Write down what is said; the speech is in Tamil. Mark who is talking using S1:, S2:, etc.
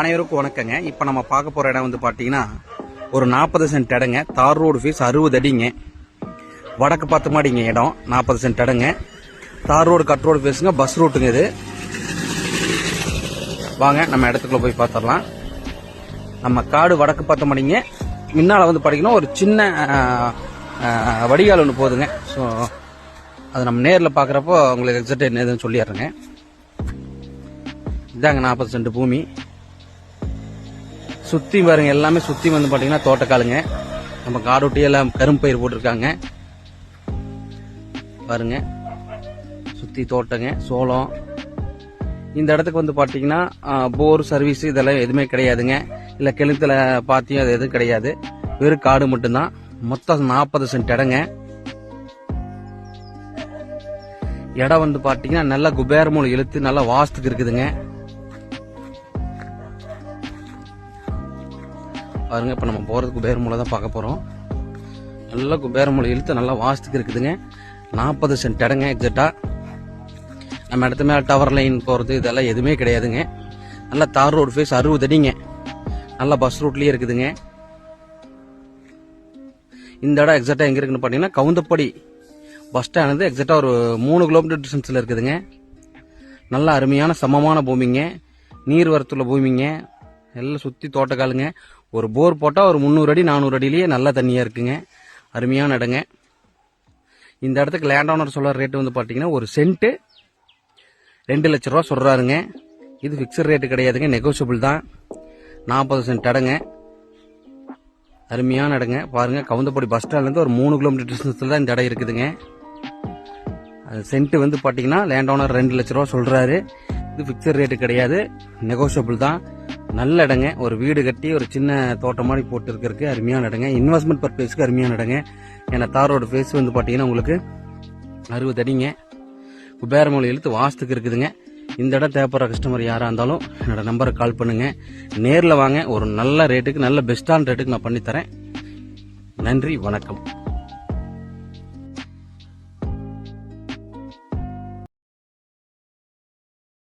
S1: அனைவருக்கும் வணக்கங்க. இப்போ நம்ம பார்க்க போகிற இடம் வந்து பார்த்தீங்கன்னா ஒரு 40 சென்ட் இடங்க. தார் ரோடு ஃபீஸ் 60 அடிங்க. வடக்கு பார்த்த மாடிங்க இடம். 40 சென்ட் இடங்க. தார் ரோடு கட் ரோடு ஃபீஸுங்க. பஸ் ரூட்டுங்க இது. வாங்க நம்ம இடத்துக்குள்ள போய் பார்த்துடலாம். நம்ம காடு வடக்கு பார்த்த மாடிங்க. முன்னால் வந்து பார்த்தீங்கன்னா ஒரு சின்ன வடிகால் ஒன்று போகுதுங்க. ஸோ அது நம்ம நேரில் பார்க்குறப்போ உங்களுக்கு எக்ஸாக்ட் என்ன எதுன்னு சொல்லிடுறேங்க. இதாங்க 40 சென்ட் பூமி. சுற்றி பாருங்க, எல்லாமே சுற்றி வந்து பார்த்தீங்கன்னா தோட்டக்காலுங்க. நம்ம காடொட்டி எல்லாம் கரும்பயிர் போட்டிருக்காங்க பாருங்க. சுற்றி தோட்டங்க, சோளம். இந்த இடத்துக்கு வந்து பார்த்தீங்கன்னா போர் சர்வீஸ் இதெல்லாம் எதுவுமே கிடையாதுங்க. இல்லை கிணத்துல பாத்தியும் அது எதுவும் கிடையாது. வெறும் காடு மட்டும்தான். மொத்தம் 40 சென்ட் இடங்க. இடம் வந்து பார்த்தீங்கன்னா நல்லா குபேரமூலம் இழுத்து நல்லா வாஸ்துக்கு இருக்குதுங்க. பாருங்க, இப்போ நம்ம போகிறது குபேரமூலை தான் பார்க்க போகிறோம். நல்லா குபேரமூலை இழுத்து நல்லா வாஸ்துக்கு இருக்குதுங்க. 40 சென்ட் இடங்க எக்ஸாக்டாக. நம்ம இடத்து மேலே டவர் லைன் போகிறது இதெல்லாம் எதுவுமே கிடையாதுங்க. நல்லா தார் ரோடு ஃபேஸ் 60 அடிங்க. நல்லா பஸ் ரூட்லேயே இருக்குதுங்க. இந்த இடம் எக்ஸாக்டாக எங்கே இருக்குன்னு பார்த்தீங்கன்னா கவுந்தப்படி பஸ் ஸ்டாண்ட் எக்ஸாக்டாக ஒரு 3 கிலோமீட்டர் டிஸ்டன்ஸில் இருக்குதுங்க. நல்ல அருமையான சமமான பூமிங்க. நீர் வரத்துள்ள பூமிங்க. எல்லாம் சுற்றி தோட்டக்காலுங்க. ஒரு போர் போட்டால் ஒரு 300 அடி 400 அடியிலேயே நல்ல தண்ணியாக இருக்குங்க. அருமையான இடங்க. இந்த இடத்துக்கு லேண்ட் ஓனர் சொல்கிற ரேட்டு வந்து பார்த்தீங்கன்னா ஒரு சென்ட்டு 2 லட்ச ரூபா சொல்கிறாருங்க. இது ஃபிக்ஸட் ரேட்டு கிடையாதுங்க, நெகோசியபிள் தான். 40 சென்ட் இடங்க. அருமையான இடங்க. பாருங்கள், கவுந்தப்படி பஸ் ஸ்டாண்ட்லேருந்து ஒரு 3 கிலோமீட்டர் டிஸ்டன்ஸில் தான் இந்த இடம் இருக்குதுங்க. அது சென்ட்டு வந்து பார்த்தீங்கன்னா லேண்ட் ஓனர் 2 லட்ச ரூபா சொல்கிறாரு. இது ஃபிக்ஸட் ரேட்டு கிடையாது, நெகோசியபிள் தான். நல்ல இடங்க. ஒரு வீடு கட்டி ஒரு சின்ன தோட்டம் மாதிரி போட்டு இருக்கிறதுக்கு அருமையான இடங்க. இன்வெஸ்ட்மெண்ட் பர்பஸ்க்கு அருமையான இடங்க. ஏன்னா தாரோட ஃபேஸ் வந்து பார்த்தீங்கன்னா உங்களுக்கு 60 அடிங்க. குபேரமூலை இழுத்து வாஸ்துக்கு இருக்குதுங்க. இந்த இடம் தேவைப்படுற கஸ்டமர் யாராக இருந்தாலும் என்னோட நம்பருக்கு கால் பண்ணுங்க. நேரில் வாங்க. ஒரு நல்ல ரேட்டுக்கு, நல்ல பெஸ்டான ரேட்டுக்கு நான் பண்ணித்தரேன். நன்றி, வணக்கம்.